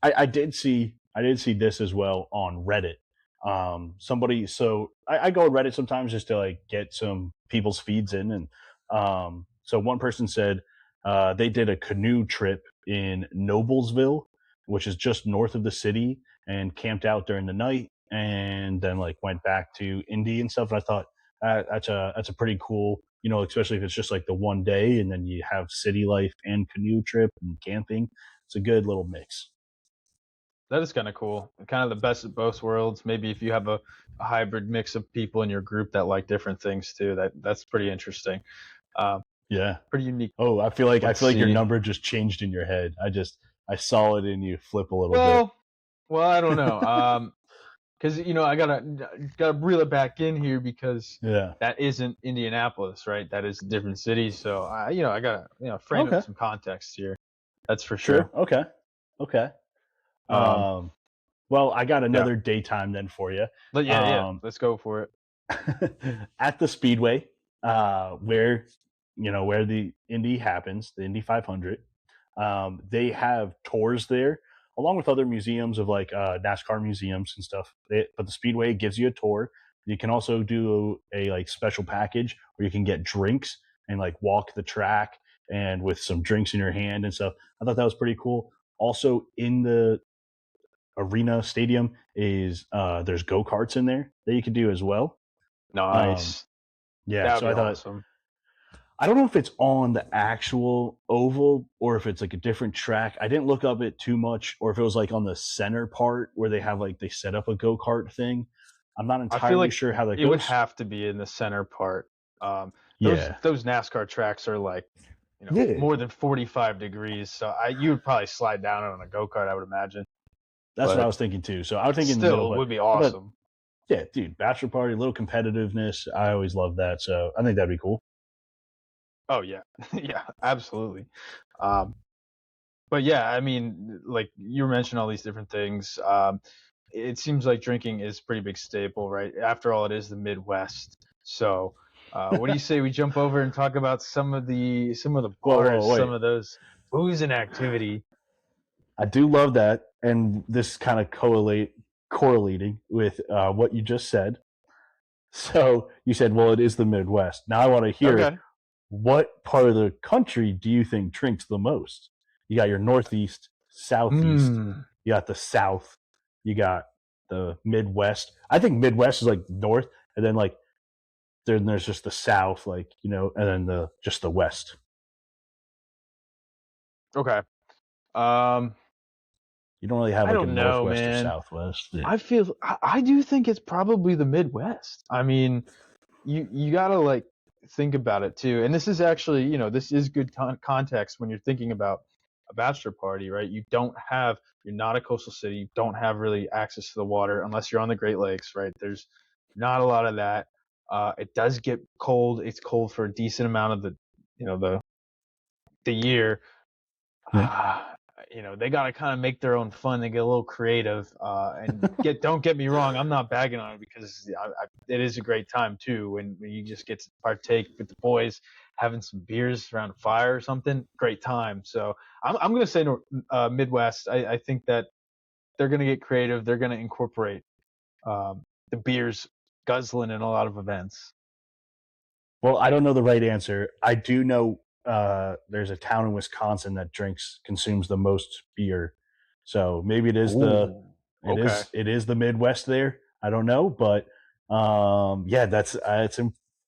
I did see this as well on Reddit. I go on Reddit sometimes just to like get some people's feeds in, and so one person said they did a canoe trip in Noblesville, which is just north of the city, and camped out during the night, and then like went back to Indy and stuff. And I thought that's a pretty cool, especially if it's just like the one day, and then you have city life and canoe trip and camping. It's a good little mix. That is kind of cool. Kind of the best of both worlds. Maybe if you have a hybrid mix of people in your group that like different things too, that's pretty interesting. Um, Yeah. Pretty unique. Oh, I feel like Let's your see. number just changed in your head. I saw it in you flip a little bit. Well, I don't know. Because I gotta reel it back in here because Yeah. that isn't Indianapolis, right? That is a different city. So I gotta frame it Okay. with some context here. That's for sure. Sure. Okay. Well, I got another daytime then for you. But yeah, let's go for it. At the Speedway, where the Indy happens, the Indy 500. They have tours there, along with other museums of like NASCAR museums and stuff. But the Speedway gives you a tour. You can also do a like special package where you can get drinks and like walk the track and with some drinks in your hand and stuff. I thought that was pretty cool. Also in the arena stadium is there's go-karts in there that you can do as well. Nice. Yeah, That so would I be thought awesome. I don't know if it's on the actual oval or if it's like a different track. I didn't look up it too much, or if it was like on the center part where they have like they set up a go-kart thing. I'm not I feel entirely like sure how that it goes. would have to be in the center part. Yeah. Those NASCAR tracks are like Yeah. more than 45 degrees, so you would probably slide down on a go-kart, I would imagine. That's what But I was thinking too. So I was thinking in the Still, middle, it but would be I thought, awesome. yeah, dude, bachelor party, a little competitiveness. I always love that. So I think that'd be cool. Oh yeah, yeah, absolutely. But yeah, I mean, like you mentioned all these different things. It seems like drinking is a pretty big staple, right? After all, it is the Midwest. So, what do you say we jump over and talk about some of the bars, wait. some of those booze and activity? I do love that, and this kind of correlating with what you just said. So you said, well, it is the Midwest. Now I want to hear Okay. what part of the country do you think drinks the most? You got your Northeast, Southeast, you got the South. You got the Midwest. I think Midwest is like north, and then like then there's just the South, like and then just the West. Okay. Um, You don't really have I like a don't know, Northwest or man. Southwest. Yeah. I do think it's probably the Midwest. I mean, you gotta like think about it too. And this is actually, this is good context when you're thinking about a bachelor party, right? You're not a coastal city. You don't have really access to the water unless you're on the Great Lakes, right? There's not a lot of that. It does get cold. It's cold for a decent amount of the year. Yeah. They got to kind of make their own fun. They get a little creative. Don't get me wrong, I'm not bagging on it because it is a great time too when you just get to partake with the boys, having some beers around a fire or something. Great time. So I'm going to say Midwest. I think that they're going to get creative. They're going to incorporate the beers guzzling in a lot of events. Well, I don't know the right answer. I do know there's a town in Wisconsin that consumes the most beer. So maybe it is Ooh, okay. it is the Midwest there. I don't know, but yeah, that's it's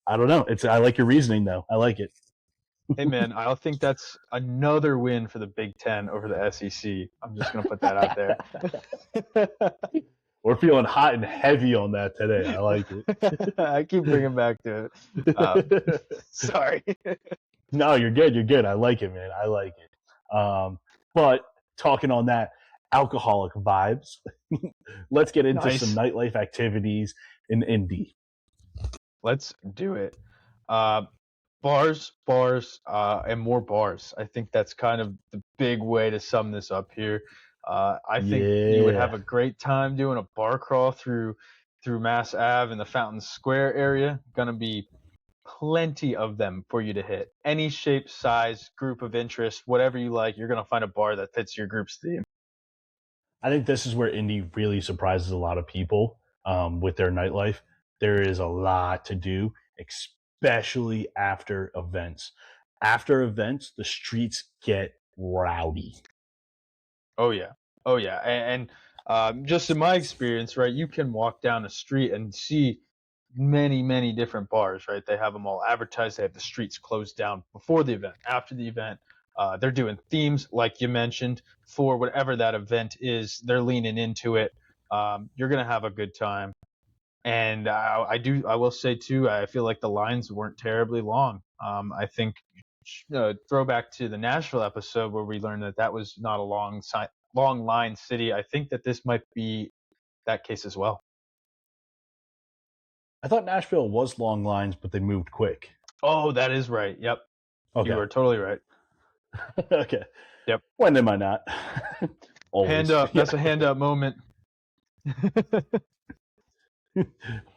I don't know. I like your reasoning though. I like it. Hey man, I think that's another win for the Big Ten over the SEC. I'm just gonna put that out there. We're feeling hot and heavy on that today. I like it. I keep bringing back to it. Sorry. No, you're good. You're good. I like it, man. I like it. But talking on that alcoholic vibes, let's get into some Nice. nightlife activities in Indy. Let's do it. Bars, and more bars. I think that's kind of the big way to sum this up here. I think you would have Yeah. a great time doing a bar crawl through Mass Ave in the Fountain Square area. Gonna be plenty of them for you to hit. Any shape, size, group of interest, whatever you like, you're gonna find a bar that fits your group's theme. I think this is where Indy really surprises a lot of people with their nightlife. There is a lot to do, especially after events. After events, the streets get rowdy. Oh yeah, oh yeah, and just in my experience, right, you can walk down a street and see many different bars, right? They have them all advertised. They have the streets closed down before the event, after the event. They're doing themes, like you mentioned, for whatever that event is. They're leaning into it. You're gonna have a good time. And I will say too, I feel like the lines weren't terribly long. I think throwback to the Nashville episode where we learned that was not a long line city. I think that this might be that case as well. I thought Nashville was long lines, but they moved quick. Oh, that is right. Yep, you Okay. are totally right. Okay. Yep. When am I not? Always. Hand up. That's a hand up moment.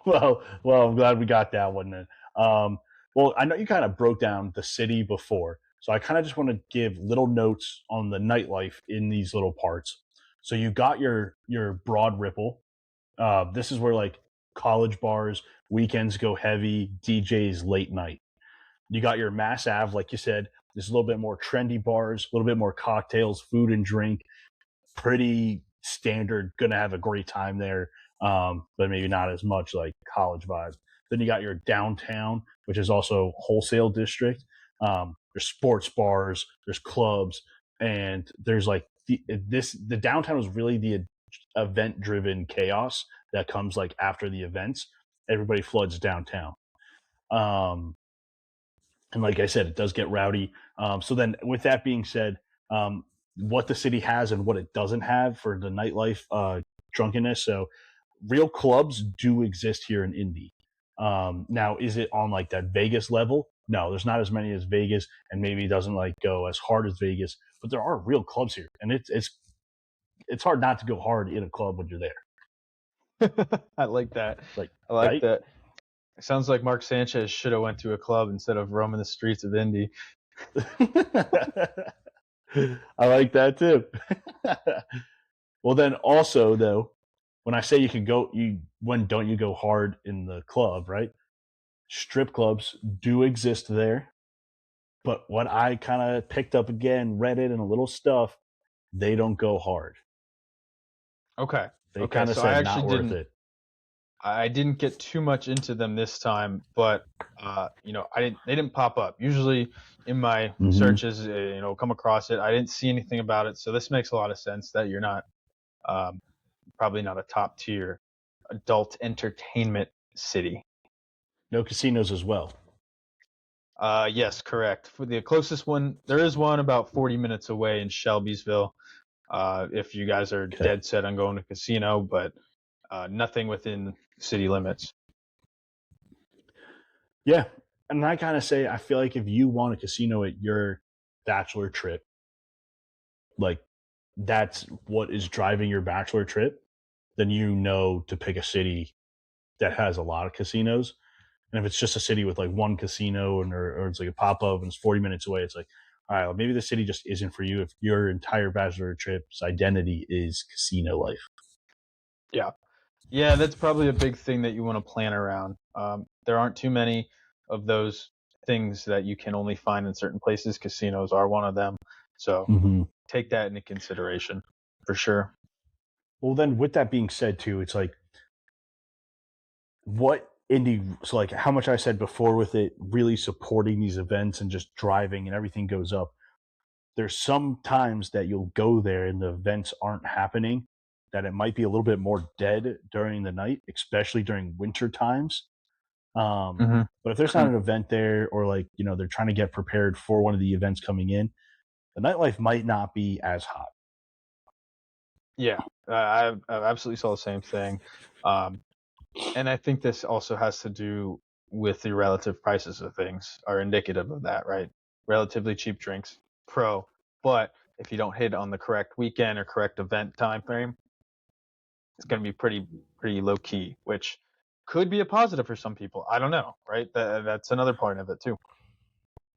well, I'm glad we got that one then. Well, I know you kind of broke down the city before, so I kind of just want to give little notes on the nightlife in these little parts. So you got your Broad Ripple. This is where like college bars, weekends go heavy, DJs late night. You got your Mass Ave, like you said. There's a little bit more trendy bars, a little bit more cocktails, food and drink. Pretty standard. Gonna have a great time there, but maybe not as much like college vibes. Then you got your downtown, which is also wholesale district. There's sports bars, there's clubs, and there's like the downtown is really the event driven chaos that comes like after the events. Everybody floods downtown. And like I said, it does get rowdy. So then, with that being said, what the city has and what it doesn't have for the nightlife drunkenness. So, real clubs do exist here in Indy. Now, is it on like that Vegas level? No, there's not as many as Vegas, and maybe it doesn't like go as hard as Vegas. But there are real clubs here, and it's hard not to go hard in a club when you're there. I like that. Like, I like right? that. It sounds like Mark Sanchez should have went to a club instead of roaming the streets of Indy. I like that too. Well, then also though, when I say you can go, when don't you go hard in the club, right? Strip clubs do exist there, but what I kind of picked up again, Reddit and a little stuff, they don't go hard. Okay. They Okay, kind of so I said not actually worth didn't it. I didn't get too much into them this time, but they didn't pop up. Usually in my Mm-hmm. searches, come across it. I didn't see anything about it, so this makes a lot of sense that you're not um, probably not a top tier adult entertainment city. No casinos as well. Yes, correct. For the closest one, there is one about 40 minutes away in Shelbyville. If you guys are Okay. dead set on going to casino, but nothing within city limits. Yeah. And I kind of say, I feel like if you want a casino at your bachelor trip, like that's what is driving your bachelor trip, then you know to pick a city that has a lot of casinos. And if it's just a city with like one casino or it's like a pop up and it's 40 minutes away, it's like, all right, well, maybe the city just isn't for you if your entire bachelor trip's identity is casino life. Yeah. Yeah, that's probably a big thing that you want to plan around. There aren't too many of those things that you can only find in certain places. Casinos are one of them. So Mm-hmm. take that into consideration for sure. Well, then with that being said, too, it's like what Indy, so like how much I said before with it really supporting these events and just driving and everything goes up. There's some times that you'll go there and the events aren't happening, that it might be a little bit more dead during the night, especially during winter times. Hmm. But if there's not an event there or like, they're trying to get prepared for one of the events coming in, the nightlife might not be as hot. Yeah, I absolutely saw the same thing. Um, and I think this also has to do with the relative prices of things are indicative of that, right? Relatively cheap drinks, pro. But if you don't hit on the correct weekend or correct event time frame, it's going to be pretty low key, which could be a positive for some people. I don't know, right? That's another part of it too.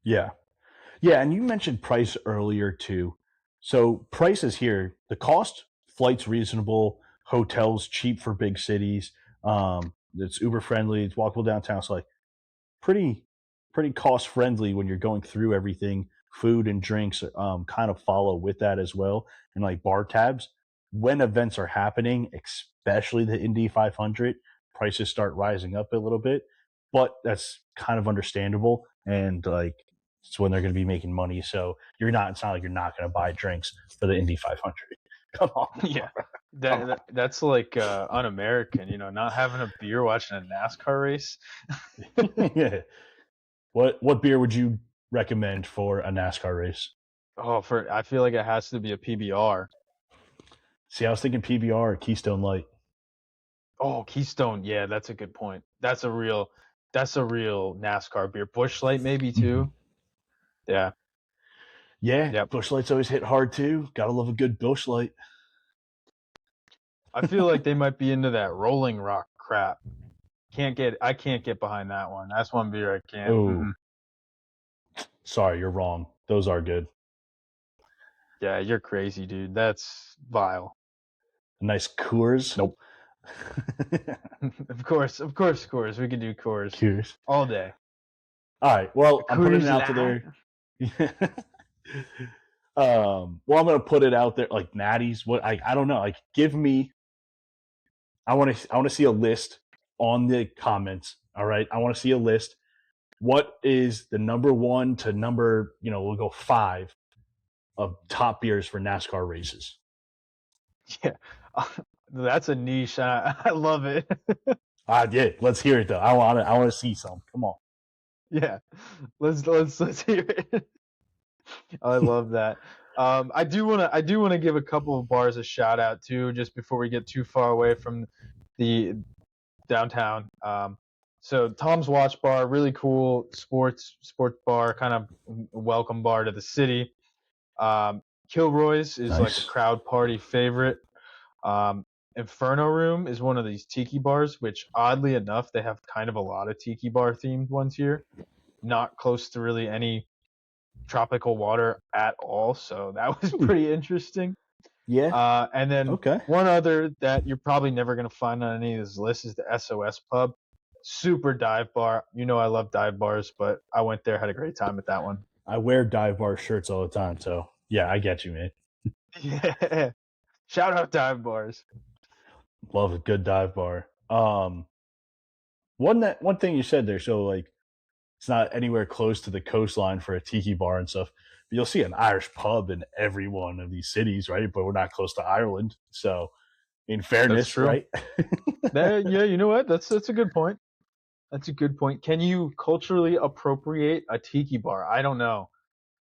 Yeah. Yeah. And you mentioned price earlier too. So prices here, the cost, flights reasonable, hotels cheap for big cities. It's Uber friendly, it's walkable downtown. So like pretty pretty cost friendly when you're going through everything. Food and drinks kind of follow with that as well, and like bar tabs. When events are happening, especially the Indy 500, prices start rising up a little bit, but that's kind of understandable. And like it's when they're going to be making money, so you're not. It's not like you're not going to buy drinks for the Indy 500. Come on, Yeah, come that's like un-American, not having a beer watching a NASCAR race. on. Yeah. What beer would you recommend for a NASCAR race? I feel like it has to be a PBR. See, I was thinking PBR or Keystone Light. Oh, Keystone. Yeah, that's a good point. That's a real NASCAR beer. Busch Light maybe Mm-hmm. too. Yeah. Yeah, Yep. Bush Lights always hit hard too. Gotta love a good Bush Light. I feel like they might be into that Rolling Rock crap. I can't get behind that one. That's one beer I can't. Oh, Mm-mm. sorry, you're wrong. Those are good. Yeah, you're crazy, dude. That's vile. A nice Coors. Nope. Of course. We can do Coors Coors. all day. All right. Well, I'm putting it Coors out to Light. there. Well, I'm gonna put it out there like Natties. What I don't know. Like, give me. I want to see a list on the comments. All right. I want to see a list. What is the number one to number? We'll go 5 of top beers for NASCAR races. Yeah, that's a niche. I love it. Yeah, let's hear it though. I want to see some. Come on. Yeah, let's hear it. I love that. I do wanna give a couple of bars a shout out too, just before we get too far away from the downtown. So Tom's Watch Bar, really cool sports bar, kind of welcome bar to the city. Kilroy's is like a Nice. crowd party favorite. Um, Inferno Room is one of these tiki bars, which oddly enough, they have kind of a lot of tiki bar themed ones here. Not close to really any tropical water at all, so that was pretty interesting. Yeah. And then Okay. one other that you're probably never going to find on any of this list is the SOS Pub. Super dive bar. I love dive bars, but I went there, had a great time at that one. I wear dive bar shirts all the time, so yeah, I get you, man. Yeah. Shout out dive bars. Love a good dive bar. One thing you said there, so like it's not anywhere close to the coastline for a tiki bar and stuff. But you'll see an Irish pub in every one of these cities, right? But we're not close to Ireland, so in That's fairness, true. right? Yeah, you know what? That's a good point. That's a good point. Can you culturally appropriate a tiki bar? I don't know.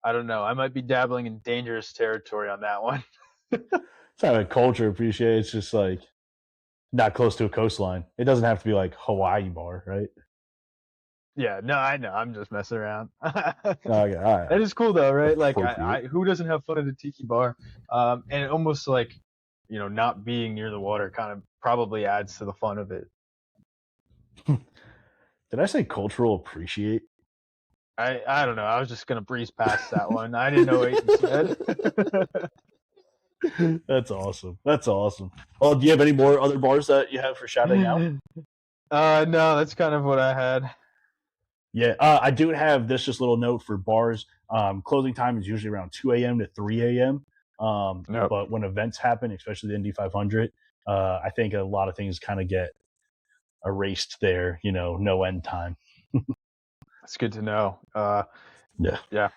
I don't know. I might be dabbling in dangerous territory on that one. It's not a culture appreciate. It's just like not close to a coastline. It doesn't have to be like Hawaii bar, right? Yeah, no, I know. I'm just messing around. Okay, all right. That is cool though, right? Like, Appropriate. who doesn't have fun at a tiki bar? And it almost like, not being near the water kind of probably adds to the fun of it. Did I say cultural appreciate? I don't know. I was just gonna breeze past that one. I didn't know what you said. That's awesome. That's awesome. Oh, do you have any more other bars that you have for shouting out? No, that's kind of what I had. Yeah, I do have this just little note for bars. Closing time is usually around 2 a.m. to 3 a.m. Nope. But when events happen, especially the Indy 500, I think a lot of things kind of get erased there. No end time. It's good to know. Yeah, Yeah.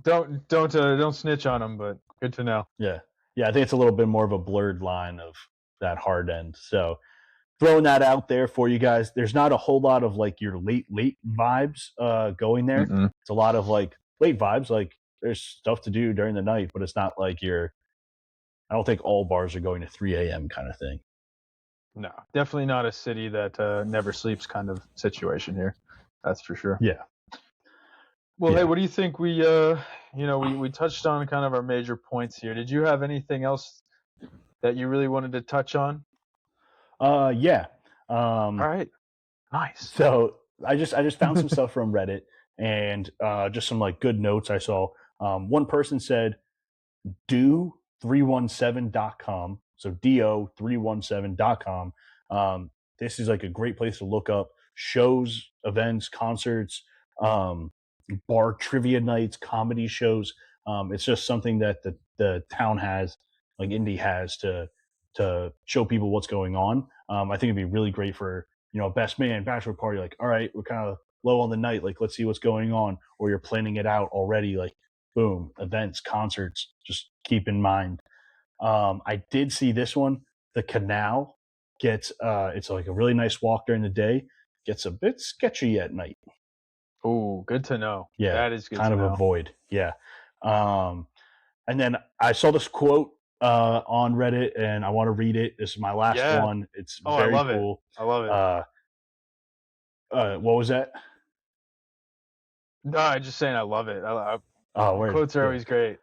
Don't snitch on them, but good to know. yeah, yeah. I think it's a little bit more of a blurred line of that hard end. So throwing that out there for you guys. There's not a whole lot of like your late vibes going there. Mm-mm. It's a lot of like late vibes. Like there's stuff to do during the night, but it's not like I don't think all bars are going to 3 a.m. kind of thing. No, definitely not a city that never sleeps kind of situation here. That's for sure. Yeah. Well, Yeah. hey, what do you think we touched on kind of our major points here. Did you have anything else that you really wanted to touch on? Yeah. All right. Nice. So I just found some stuff from Reddit and just some like good notes I saw. One person said do317.com. So do317.com. This is like a great place to look up shows, events, concerts, um, bar trivia nights, comedy shows. It's just something that the town has, like Indy has, to show people what's going on. I think it'd be really great for best man bachelor party. Like, all right, we're kind of low on the night. Like, let's see what's going on, or you're planning it out already. Like, boom, events, concerts. Just keep in mind. I did see this one. The canal gets it's like a really nice walk during the day. Gets a bit sketchy at night. Oh, good to know. Yeah, That is good kind to of know. avoid. Yeah. And then I saw this quote on Reddit, and I want to read it. This is my last Yeah. one. It's Oh, very I love cool. it. I love it. What was that? No, I'm just saying I love it. Oh, word. Quotes are Yeah. always great.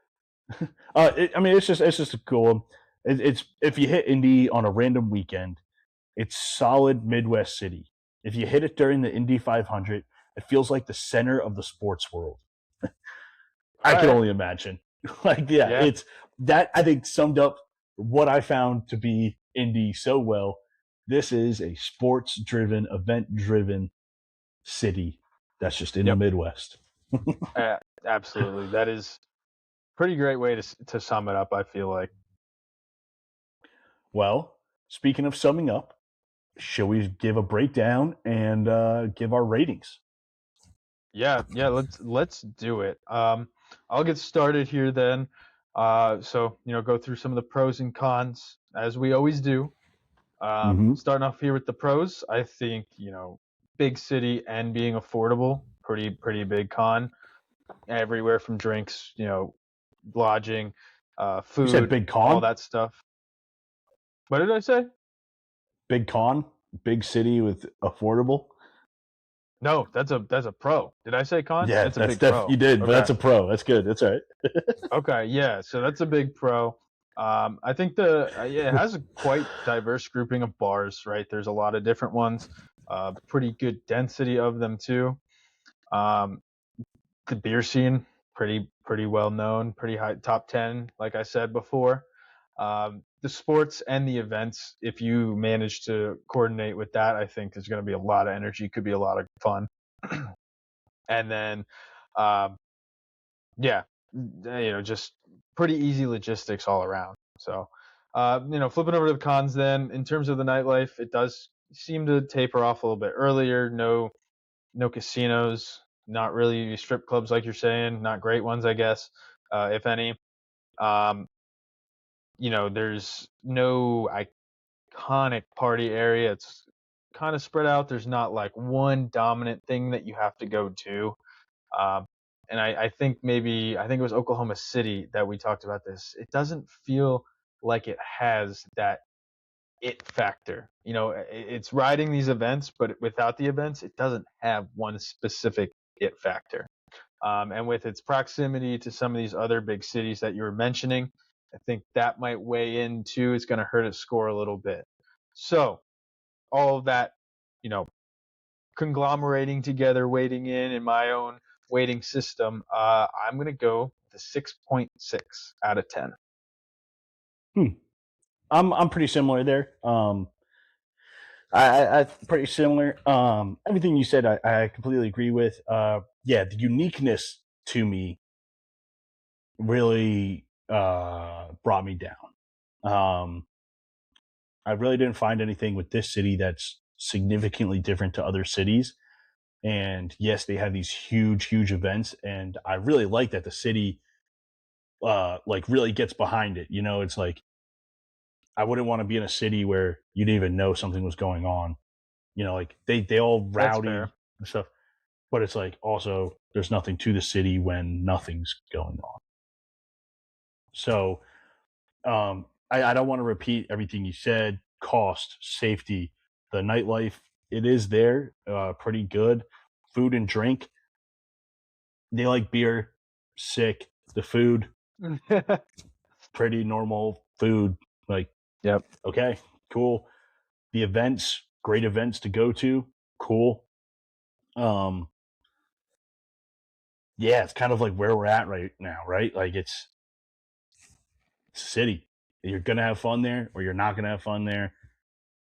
It's just a cool one. It's if you hit Indy on a random weekend, it's solid Midwest city. If you hit it during the Indy 500, it feels like the center of the sports world. I can All right. only imagine. Like, yeah, Yeah. it's that I think summed up what I found to be Indy so well. This is a sports driven, event driven city that's just in the Yep. Midwest. Absolutely. That is pretty great way to sum it up, I feel like. Well, speaking of summing up, shall we give a breakdown and give our ratings? Yeah, let's do it. I'll get started here then. So go through some of the pros and cons as we always do. Mm-hmm. Starting off here with the pros, I think big city and being affordable, pretty big con. Everywhere from drinks, lodging, You said food, big all con? that stuff. What did I say? Big con? Big city with affordable? No, that's a pro. Did I say con? Yeah, That's a that's big pro. you did, but Okay. that's a pro. That's good. That's all right. Okay, yeah, so that's a big pro. I think it has a quite diverse grouping of bars, right? There's a lot of different ones. Pretty good density of them too. Um, the beer scene, pretty well known, pretty high, top 10, like I said before. The sports and the events, if you manage to coordinate with that, I think there's going to be a lot of energy. Could be a lot of fun. And then, um, yeah, just pretty easy logistics all around. So Flipping over to the cons then, in terms of the nightlife, it does seem to taper off a little bit earlier. No casinos, not really strip clubs like you're saying, not great ones, I guess, if any. Um, there's no iconic party area. It's kind of spread out. There's not like one dominant thing that you have to go to. Um, and I think I think it was Oklahoma City that we talked about this. It doesn't feel like it has that it factor. It's riding these events, but without the events, it doesn't have one specific it factor. And with its proximity to some of these other big cities that you were mentioning, I think that might weigh in too. It's going to hurt its score a little bit. So all of that, you know, conglomerating together, weighting in my own weighting system, I'm going to go the 6.6 out of 10. I'm pretty similar there. I pretty similar. Everything you said, I completely agree with. Yeah, the uniqueness to me really brought me down. I really didn't find anything with this city that's significantly different to other cities. And yes, they have these huge events, and I really like that the city like really gets behind it. It's like I wouldn't want to be in a city where you didn't even know something was going on. Like they all That's rowdy fair. and stuff, but it's like also there's nothing to the city when nothing's going on. So I don't want to repeat everything you said. Cost, safety, the nightlife, it is there, pretty good. Food and drink, they like beer. Sick. The food, pretty normal food. Like, Yep. okay, cool. The events, great events to go to. Cool. Yeah, it's kind of like where we're at right now, right? Like it's a city. You're gonna have fun there, or you're not gonna have fun there.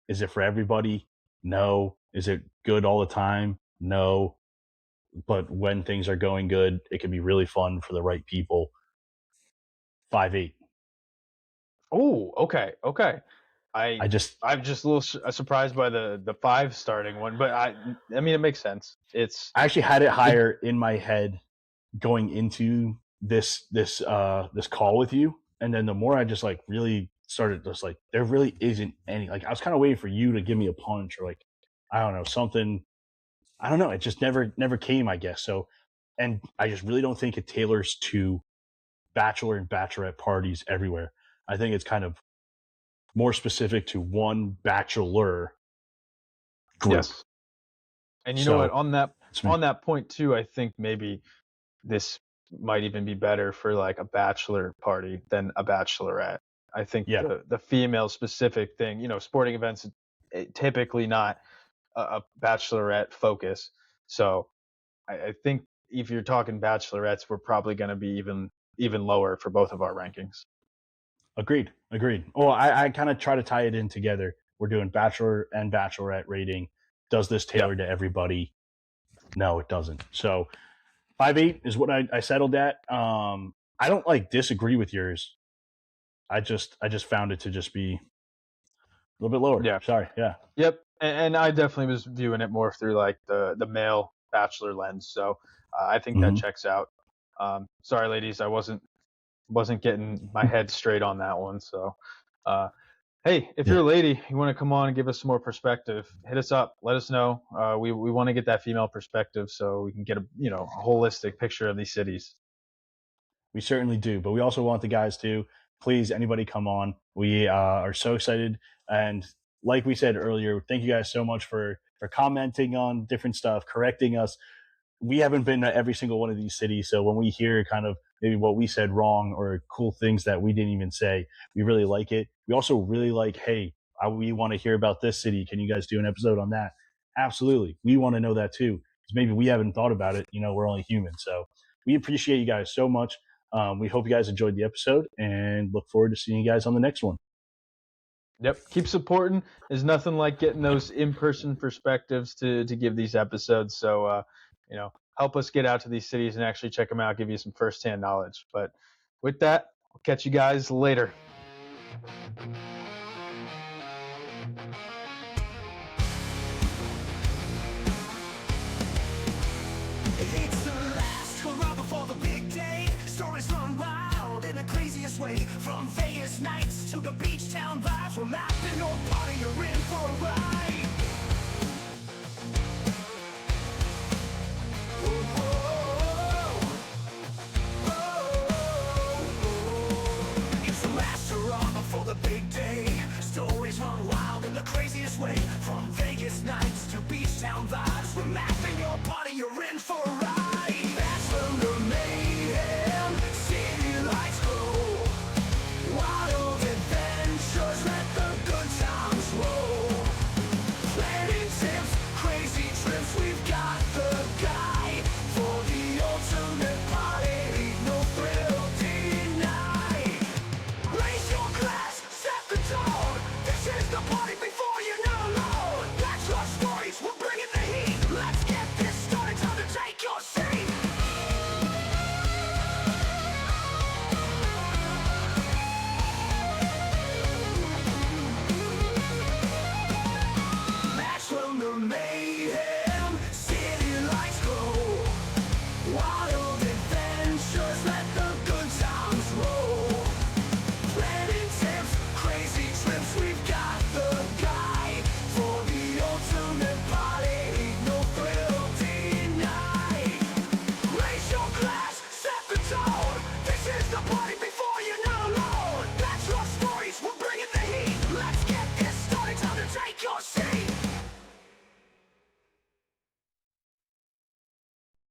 Is it for everybody? No. Is it good all the time? No. But when things are going good, it can be really fun for the right people. 5.8. Oh, okay. I I just I'm just a little surprised by the five starting one, but I mean it makes sense. It's I actually had it it higher in my head going into this call with you, and then the more I just like really started just like there really isn't any, like I was kind of waiting for you to give me a punch or like I don't know something. I don't know. It just never came, I guess. So, and I just really don't think it tailors to bachelor and bachelorette parties everywhere. I think it's kind of more specific to one bachelor group. yes. And you know what? So On that it's me. on that point too, I think maybe this might even be better for like a bachelor party than a bachelorette. I think Yeah, the female specific thing, sporting events typically not a bachelorette focus. So I think if you're talking bachelorettes, we're probably going to be even lower for both of our rankings. agreed. Oh, I kind of try to tie it in together. We're doing bachelor and bachelorette rating. Does this Yep. tailor to everybody? No, it doesn't. So 5.8 is what I settled at. I don't like disagree with yours. I just found it to just be a little bit lower. Yeah. Sorry. Yeah. Yep. And I definitely was viewing it more through like the male bachelor lens. So I think that Mm-hmm. checks out. Sorry, ladies, I wasn't getting my head straight on that one. So, hey, if you're Yeah. a lady, you want to come on and give us some more perspective, hit us up. Let us know. We want to get that female perspective so we can get a holistic picture of these cities. We certainly do, but we also want the guys to please anybody come on. We are so excited, and like we said earlier, thank you guys so much for commenting on different stuff, correcting us. We haven't been to every single one of these cities, so when we hear kind of maybe what we said wrong or cool things that we didn't even say, we really like it. We also really like, hey, we want to hear about this city. Can you guys do an episode on that? Absolutely, we want to know that too, because maybe we haven't thought about it. We're only human, so we appreciate you guys so much. We hope you guys enjoyed the episode and look forward to seeing you guys on the next one. Yep, keep supporting. There's nothing like getting those in-person perspectives to give these episodes. So, help us get out to these cities and actually check them out, give you some firsthand knowledge. But with that, I'll catch you guys later. It's the last hurrah before the big day. Stories run wild in the craziest way. From Vegas nights to the beach town vibes. We're laughing or party, you're in for a ride. Whoa, whoa. It's the last hurrah before the big day. Stories run wild in the craziest way. From Vegas nights to beach town vibes. We're laughing or party, you're in for a ride. Bachelor mayhem, city lights glow. Wild adventures, let the good times roll. Planning tips, crazy trips, we've got the guide for the ultimate party, no thrill denied. Raise your glass, set the tone. This is the party before you know alone. Bachelor stories, we're bringing the heat. Let's get this started, time to take your seat. Bachelor mayhem.